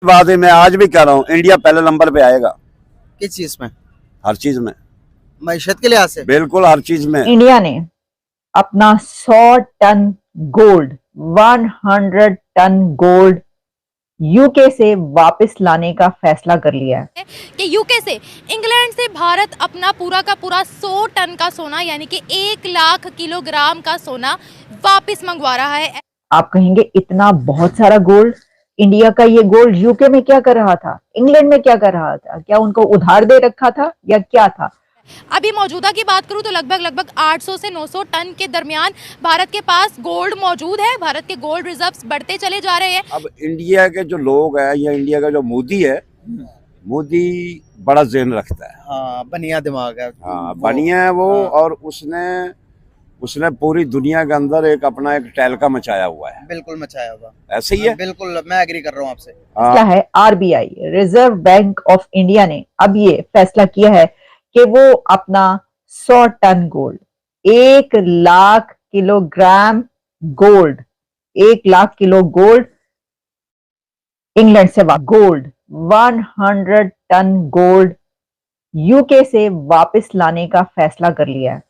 बात है, मैं आज भी कह रहा हूँ, इंडिया पहले नंबर पे आएगा। किस चीज में? हर चीज में, मईशत के लिहाज से? बिल्कुल हर चीज में। इंडिया ने अपना 100 ton gold 100 ton gold UK से वापस लाने का फैसला कर लिया है कि यूके से, इंग्लैंड से भारत अपना पूरा का पूरा 100 टन का सोना यानी कि 1 लाख किलोग्राम का सोना वापस मंगवा रहा है। आप कहेंगे इतना बहुत सारा गोल्ड, इंडिया का ये गोल्ड यूके में क्या कर रहा था, इंग्लैंड में क्या कर रहा था, क्या उनको उधार दे रखा था या क्या था? अभी मौजूदा की बात करूं तो लगभग 800 से 900 टन के दरमियान भारत के पास गोल्ड मौजूद है। भारत के गोल्ड रिजर्व्स बढ़ते चले जा रहे हैं। अब इंडिया के जो लोग हैं या इंडिया का जो मोदी है, मोदी बड़ा ज़हन रखता है। हाँ, बनिया दिमाग है। हाँ, बढ़िया है वो। हाँ। और उसने पूरी दुनिया के अंदर एक अपना एक तहलका मचाया हुआ है। बिल्कुल मचाया होगा। ऐसे ही है। बिल्कुल, मैं एग्री कर रहा हूँ आपसे। क्या है, RBI reserve bank of India ने अब ये फैसला किया है कि वो अपना 100 ton gold 1 lakh kilogram gold 1 lakh kilo gold England से गोल्ड 100 टन गोल्ड यूके से वापस लाने का फैसला कर लिया है।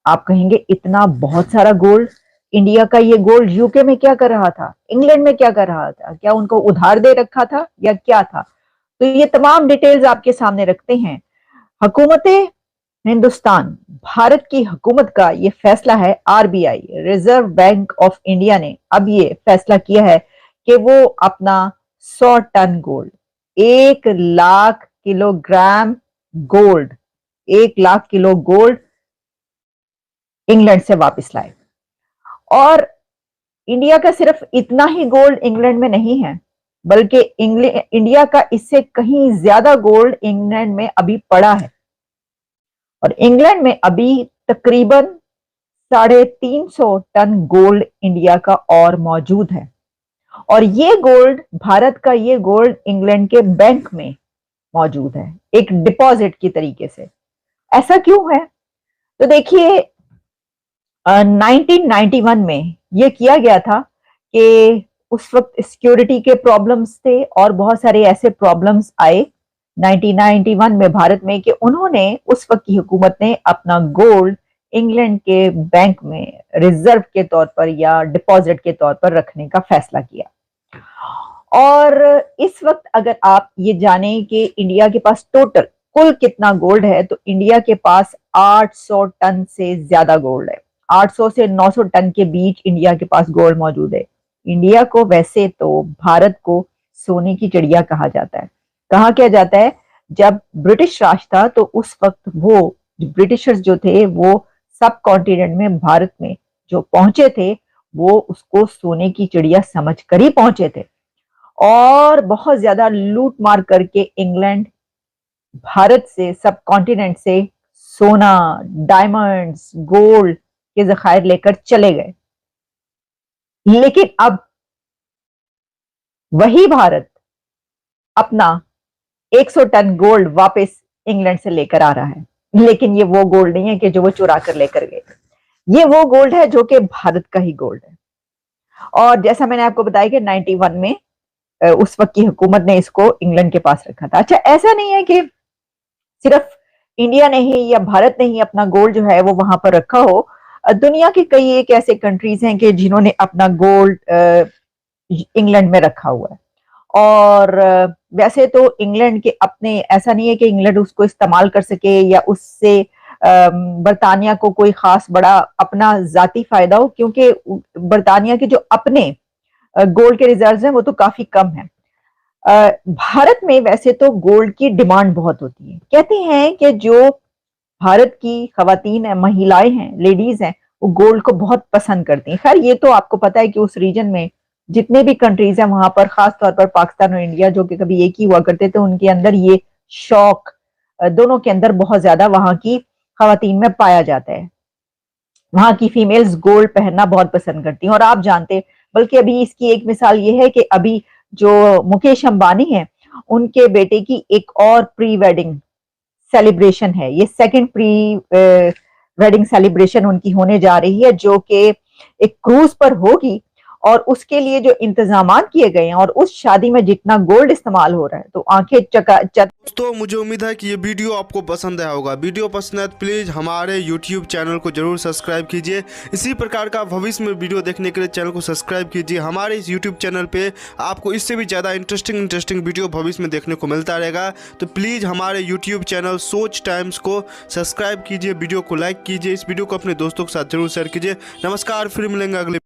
आप कहेंगे इतना बहुत सारा गोल्ड, इंडिया का ये गोल्ड यूके में क्या कर रहा था, इंग्लैंड में क्या कर रहा था, क्या उनको उधार दे रखा था या क्या था? तो ये तमाम डिटेल्स आपके सामने रखते हैं। हुकूमत हिंदुस्तान, भारत की हुकूमत का ये फैसला है। RBI reserve bank of India ने अब ये फैसला किया है कि वो अपना 100 ton gold 1 lakh kilogram gold 1 lakh kilo gold England से वापस लाए। और इंडिया का सिर्फ इतना ही गोल्ड इंग्लैंड में नहीं है, बल्कि इंडिया का इससे कहीं ज्यादा गोल्ड इंग्लैंड में अभी पड़ा है। और इंग्लैंड में अभी तकरीबन 350 टन गोल्ड इंडिया का और मौजूद है। और ये गोल्ड, भारत का ये गोल्ड इंग्लैंड के बैंक में मौजूद है एक डिपॉजिट की तरीके से। ऐसा क्यों है? तो देखिए 1991 में यह किया गया था कि उस वक्त सिक्योरिटी के प्रॉब्लम्स थे और बहुत सारे ऐसे प्रॉब्लम्स आए 1991 में भारत में कि उन्होंने, उस वक्त की हुकूमत ने अपना गोल्ड इंग्लैंड के बैंक में रिजर्व के तौर पर या डिपॉजिट के तौर पर रखने का फैसला किया। और इस वक्त अगर आप ये जाने कि इंडिया के पास टोटल कुल कितना गोल्ड है, तो इंडिया के पास 800 टन से ज्यादा गोल्ड है। 800 से 900 टन के बीच इंडिया के पास गोल्ड मौजूद है। इंडिया को वैसे तो भारत को सोने की चिड़िया कहा जाता है। कहा क्या जाता है, जब ब्रिटिश राज था तो उस वक्त वो ब्रिटिशर्स जो थे वो सब कॉन्टिनेंट में भारत में जो पहुंचे थे वो उसको सोने की चिड़िया समझ कर ही पहुंचे थे। और बहुत ज्यादा लूट मार करके इंग्लैंड भारत से, सब कॉन्टिनेंट से सोना, डायमंड्स, गोल्ड के जखायर लेकर चले गए। लेकिन अब वही भारत अपना 100 टन गोल्ड वापस इंग्लैंड से लेकर आ रहा है। लेकिन ये वो गोल्ड नहीं है कि जो वो चुरा कर लेकर गए। ये वो गोल्ड है जो कि भारत का ही गोल्ड है। और जैसा मैंने आपको बताया कि 91 में उस वक्त की हुकूमत ने इसको इंग्लैंड के पास रखा था। अच्छा, ऐसा नहीं है कि सिर्फ इंडिया ने ही या भारत ने ही अपना गोल्ड जो है वो वहां पर रखा हो। दुनिया के कई एक ऐसे कंट्रीज हैं कि जिन्होंने अपना गोल्ड इंग्लैंड में रखा हुआ है। और वैसे तो इंग्लैंड के अपने, ऐसा नहीं है कि इंग्लैंड उसको इस्तेमाल कर सके या उससे बरतानिया को कोई खास बड़ा अपना जाती फायदा हो, क्योंकि बरतानिया के जो अपने गोल्ड के रिजर्व्स हैं वो तो काफी कम है। भारत में वैसे तो गोल्ड की डिमांड बहुत होती है। कहते हैं कि जो भारत की खवातीन है, महिलाएं हैं, लेडीज हैं, वो गोल्ड को बहुत पसंद करती हैं। खैर ये तो आपको पता है कि उस रीजन में जितने भी कंट्रीज हैं वहां पर, खास तौर पर पाकिस्तान और इंडिया जो कि कभी एक ही हुआ करते थे, उनके अंदर ये शौक दोनों के अंदर बहुत ज्यादा वहां की खवातीन में पाया जाता है। वहां की फीमेल्स गोल्ड पहनना बहुत पसंद करती हैं। और आप जानते, बल्कि अभी इसकी एक मिसाल ये है कि अभी जो मुकेश अंबानी है, उनके बेटे की एक और प्री वेडिंग सेलिब्रेशन है। ये सेकंड प्री वेडिंग सेलिब्रेशन उनकी होने जा रही है, जो कि एक क्रूज पर होगी। और उसके लिए जो इंतजामात किए गए हैं और उस शादी में जितना गोल्ड इस्तेमाल हो रहा है, तो आंखें चकाचक। दोस्तों मुझे उम्मीद है कि ये वीडियो आपको पसंद आया होगा। वीडियो पसंद है तो प्लीज़ हमारे YouTube चैनल को जरूर सब्सक्राइब कीजिए। इसी प्रकार का भविष्य में वीडियो देखने के लिए चैनल को सब्सक्राइब कीजिए। हमारे इस YouTube चैनल पे आपको इससे भी ज़्यादा इंटरेस्टिंग वीडियो भविष्य में देखने को मिलता रहेगा। तो प्लीज़ हमारे YouTube चैनल सोच टाइम्स को सब्सक्राइब कीजिए, वीडियो को लाइक कीजिए, इस वीडियो को अपने दोस्तों के साथ जरूर शेयर कीजिए। नमस्कार, फिर मिलेंगे अगले